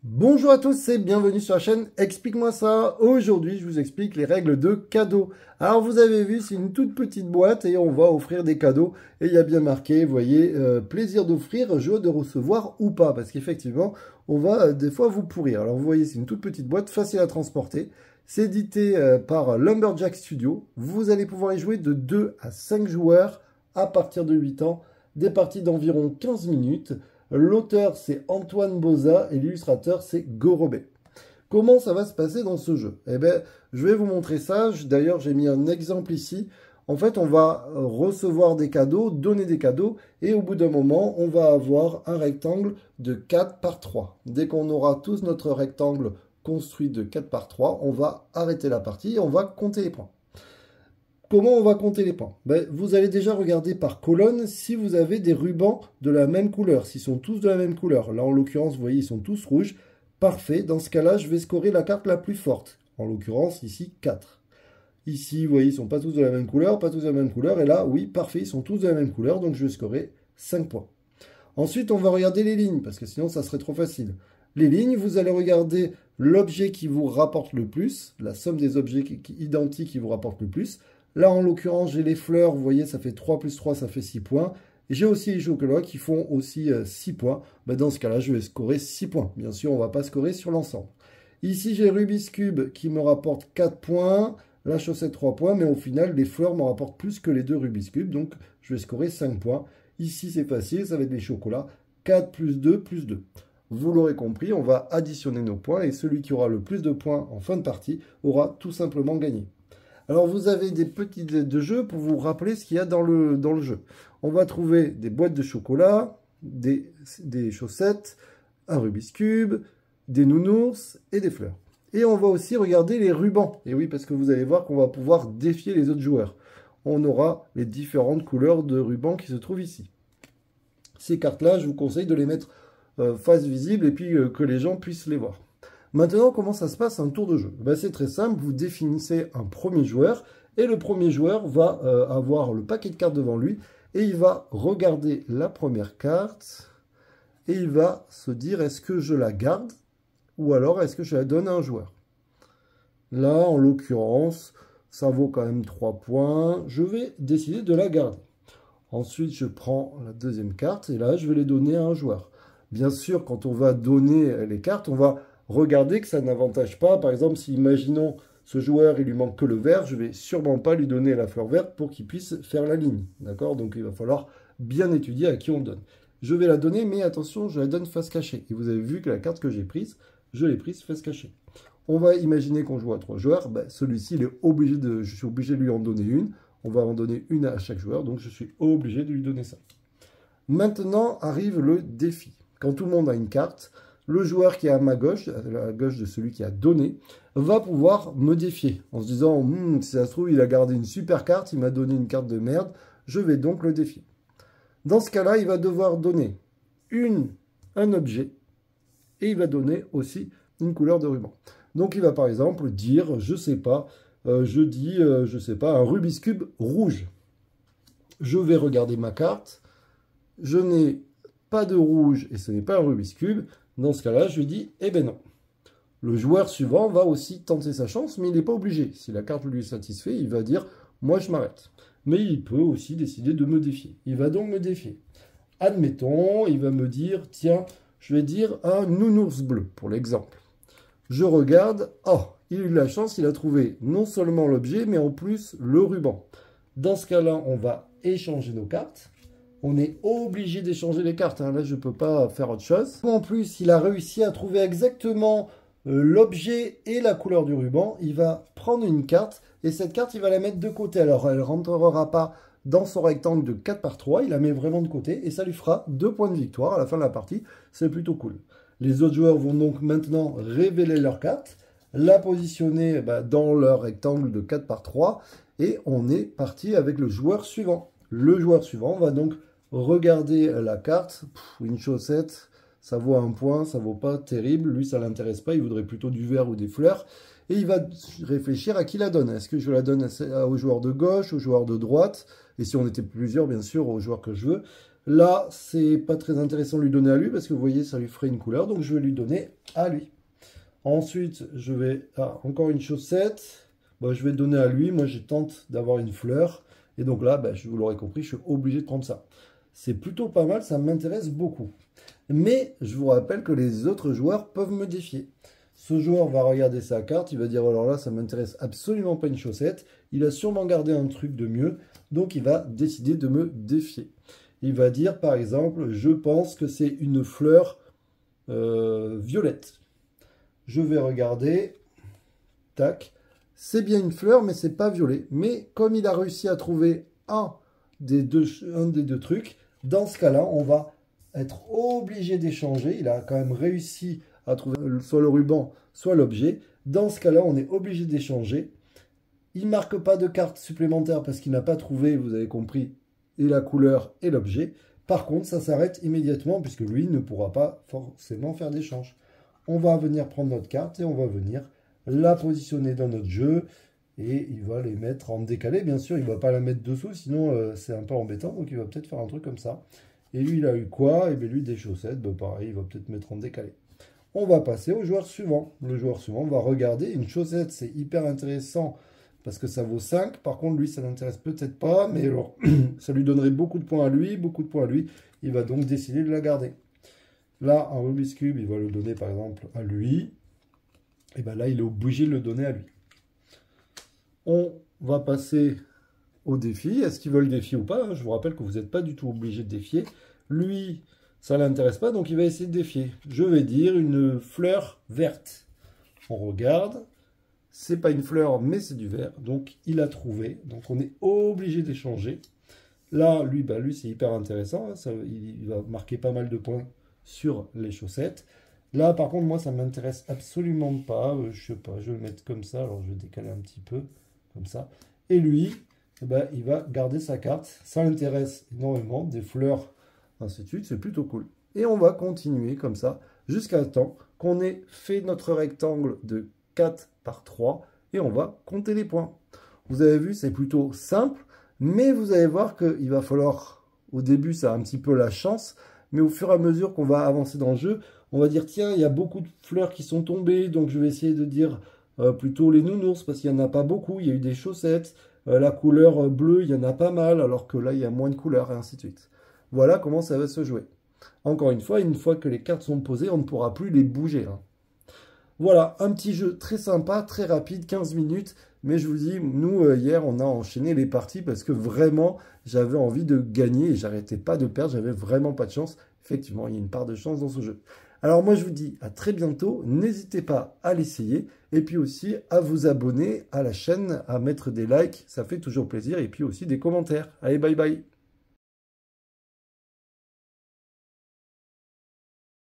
Bonjour à tous et bienvenue sur la chaîne Explique-moi ça. Aujourd'hui, je vous explique les règles de cadeaux. Alors, vous avez vu, c'est une toute petite boîte et on va offrir des cadeaux. Et il y a bien marqué, vous voyez, plaisir d'offrir, joie de recevoir ou pas. Parce qu'effectivement, on va des fois vous pourrir. Alors, vous voyez, c'est une toute petite boîte, facile à transporter. C'est édité par Lumberjack Studio. Vous allez pouvoir y jouer de 2 à 5 joueurs à partir de 8 ans. Des parties d'environ 15 minutes. L'auteur, c'est Antoine Boza et l'illustrateur, c'est Gorobet. Comment ça va se passer dans ce jeu? Eh bien, je vais vous montrer ça. D'ailleurs, j'ai mis un exemple ici. En fait, on va recevoir des cadeaux, donner des cadeaux, et au bout d'un moment, on va avoir un rectangle de 4 par 3. Dès qu'on aura tous notre rectangle construit de 4 par 3, on va arrêter la partie et on va compter les points. Comment on va compter les points? Vous allez déjà regarder par colonne si vous avez des rubans de la même couleur, s'ils sont tous de la même couleur. Là, en l'occurrence, vous voyez, ils sont tous rouges. Parfait. Dans ce cas-là, je vais scorer la carte la plus forte. En l'occurrence, ici, 4. Ici, vous voyez, ils ne sont pas tous de la même couleur, pas tous de la même couleur. Et là, oui, parfait, ils sont tous de la même couleur, donc je vais scorer 5 points. Ensuite, on va regarder les lignes, parce que sinon, ça serait trop facile. Les lignes, vous allez regarder l'objet qui vous rapporte le plus, la somme des objets identiques qui vous rapportent le plus. Là, en l'occurrence, j'ai les fleurs, vous voyez, ça fait 3 plus 3, ça fait 6 points. Et j'ai aussi les chocolats qui font aussi 6 points. Dans ce cas-là, je vais scorer 6 points. Bien sûr, on ne va pas scorer sur l'ensemble. Ici, j'ai Rubik's Cube qui me rapporte 4 points. La chaussette, 3 points. Mais au final, les fleurs me rapportent plus que les deux Rubik's Cube. Donc, je vais scorer 5 points. Ici, c'est facile, ça va être les chocolats. 4 plus 2 plus 2. Vous l'aurez compris, on va additionner nos points. Et celui qui aura le plus de points en fin de partie aura tout simplement gagné. Alors, vous avez des petits de jeu pour vous rappeler ce qu'il y a dans le jeu. On va trouver des boîtes de chocolat, des chaussettes, un Rubik's Cube, des nounours et des fleurs. Et on va aussi regarder les rubans. Et oui, parce que vous allez voir qu'on va pouvoir défier les autres joueurs. On aura les différentes couleurs de rubans qui se trouvent ici. Ces cartes-là, je vous conseille de les mettre face visible et puis que les gens puissent les voir. Maintenant, comment ça se passe un tour de jeu? C'est très simple, vous définissez un premier joueur et le premier joueur va avoir le paquet de cartes devant lui et il va regarder la première carte et il va se dire est-ce que je la garde ou alors est-ce que je la donne à un joueur? Là, en l'occurrence, ça vaut quand même 3 points. Je vais décider de la garder. Ensuite, je prends la deuxième carte et là, je vais les donner à un joueur. Bien sûr, quand on va donner les cartes, on va regardez que ça n'avantage pas. Par exemple, si imaginons ce joueur, il lui manque que le vert, je ne vais sûrement pas lui donner la fleur verte pour qu'il puisse faire la ligne. D'accord? Donc, il va falloir bien étudier à qui on donne. Je vais la donner, mais attention, je la donne face cachée. Et vous avez vu que la carte que j'ai prise, je l'ai prise face cachée. On va imaginer qu'on joue à 3 joueurs. Celui-ci, je suis obligé de lui en donner une. On va en donner une à chaque joueur, donc je suis obligé de lui donner ça. Maintenant arrive le défi. Quand tout le monde a une carte, le joueur qui est à ma gauche, à la gauche de celui qui a donné, va pouvoir me défier en se disant si ça se trouve, il a gardé une super carte, il m'a donné une carte de merde, je vais donc le défier. Dans ce cas-là, il va devoir donner un objet et il va donner aussi une couleur de ruban. Donc, il va par exemple dire, je sais pas, je sais pas, un Rubik's Cube rouge. Je vais regarder ma carte, je n'ai pas de rouge et ce n'est pas un Rubik's Cube. Dans ce cas-là, je lui dis, eh ben non. Le joueur suivant va aussi tenter sa chance, mais il n'est pas obligé. Si la carte lui satisfait, il va dire, moi je m'arrête. Mais il peut aussi décider de me défier. Il va donc me défier. Admettons, il va me dire, tiens, je vais dire un nounours bleu, pour l'exemple. Je regarde, oh, il a eu de la chance, il a trouvé non seulement l'objet, mais en plus le ruban. Dans ce cas-là, on va échanger nos cartes. On est obligé d'échanger les cartes. Là, je ne peux pas faire autre chose. En plus, il a réussi à trouver exactement l'objet et la couleur du ruban. Il va prendre une carte et cette carte, il va la mettre de côté. Alors, elle ne rentrera pas dans son rectangle de 4 par 3. Il la met vraiment de côté et ça lui fera 2 points de victoire à la fin de la partie. C'est plutôt cool. Les autres joueurs vont donc maintenant révéler leur carte, la positionner dans leur rectangle de 4 par 3 et on est parti avec le joueur suivant. Le joueur suivant va donc regarder la carte. Une chaussette, ça vaut 1 point, ça vaut pas terrible. Lui, ça l'intéresse pas, il voudrait plutôt du vert ou des fleurs. Et il va réfléchir à qui la donne. Est-ce que je la donne au joueur de gauche, au joueur de droite? Et si on était plusieurs, bien sûr, au joueur que je veux. Là, c'est pas très intéressant de lui donner à lui parce que vous voyez, ça lui ferait une couleur. Donc, je vais lui donner à lui. Ensuite, je vais... Ah, encore une chaussette. Bah, je vais donner à lui. Moi, je tente d'avoir une fleur. Et donc là, bah, vous l'aurez compris, je suis obligé de prendre ça. C'est plutôt pas mal, ça m'intéresse beaucoup. Mais je vous rappelle que les autres joueurs peuvent me défier. Ce joueur va regarder sa carte, il va dire, alors là, ça m'intéresse absolument pas une chaussette. Il a sûrement gardé un truc de mieux, donc il va décider de me défier. Il va dire, par exemple, je pense que c'est une fleur violette. Je vais regarder, tac, c'est bien une fleur, mais c'est pas violet. Mais comme il a réussi à trouver un des deux trucs, dans ce cas-là, on va être obligé d'échanger. Il a quand même réussi à trouver soit le ruban, soit l'objet. Dans ce cas-là, on est obligé d'échanger. Il ne marque pas de carte supplémentaire parce qu'il n'a pas trouvé, vous avez compris, et la couleur et l'objet. Par contre, ça s'arrête immédiatement puisque lui ne pourra pas forcément faire d'échange. On va venir prendre notre carte et on va venir la positionner dans notre jeu. Et il va les mettre en décalé. Bien sûr, il ne va pas la mettre dessous, sinon c'est un peu embêtant. Donc il va peut-être faire un truc comme ça. Et lui, il a eu quoi? Et bien lui, des chaussettes. Ben, pareil, il va peut-être mettre en décalé. On va passer au joueur suivant. Le joueur suivant va regarder. Une chaussette, c'est hyper intéressant parce que ça vaut 5. Par contre, lui, ça ne l'intéresse peut-être pas. Mais alors, ça lui donnerait beaucoup de points à lui, beaucoup de points à lui. Il va donc décider de la garder. Là, un Rubik's Cube, il va le donner par exemple à lui. Et bien là, il est obligé de le donner à lui. On va passer au défi. Est-ce qu'il veut le défier ou pas? Je vous rappelle que vous n'êtes pas du tout obligé de défier. Lui, ça ne l'intéresse pas, donc il va essayer de défier. Je vais dire une fleur verte. On regarde. C'est pas une fleur, mais c'est du vert. Donc, il a trouvé. Donc, on est obligé d'échanger. Là, lui, c'est hyper intéressant. Il va marquer pas mal de points sur les chaussettes. Là, par contre, moi, ça ne m'intéresse absolument pas. Je sais pas, je vais le mettre comme ça. Alors, je vais décaler un petit peu, comme ça. Et lui, il va garder sa carte. Ça l'intéresse énormément. Des fleurs, ainsi de suite. C'est plutôt cool. Et on va continuer comme ça jusqu'à temps qu'on ait fait notre rectangle de 4 par 3. Et on va compter les points. Vous avez vu, c'est plutôt simple. Mais vous allez voir qu'il va falloir, au début, ça a un petit peu la chance. Mais au fur et à mesure qu'on va avancer dans le jeu, on va dire, tiens, il y a beaucoup de fleurs qui sont tombées, donc je vais essayer de dire plutôt les nounours, parce qu'il n'y en a pas beaucoup. Il y a eu des chaussettes, la couleur bleue, il y en a pas mal, alors que là, il y a moins de couleurs, et ainsi de suite. Voilà comment ça va se jouer. Encore une fois que les cartes sont posées, on ne pourra plus les bouger. Hein. Voilà, un petit jeu très sympa, très rapide, 15 minutes. Mais je vous dis, nous, hier, on a enchaîné les parties parce que vraiment, j'avais envie de gagner et j'arrêtais pas de perdre. J'avais vraiment pas de chance. Effectivement, il y a une part de chance dans ce jeu. Alors moi, je vous dis à très bientôt. N'hésitez pas à l'essayer. Et puis aussi à vous abonner à la chaîne, à mettre des likes. Ça fait toujours plaisir. Et puis aussi des commentaires. Allez, bye bye.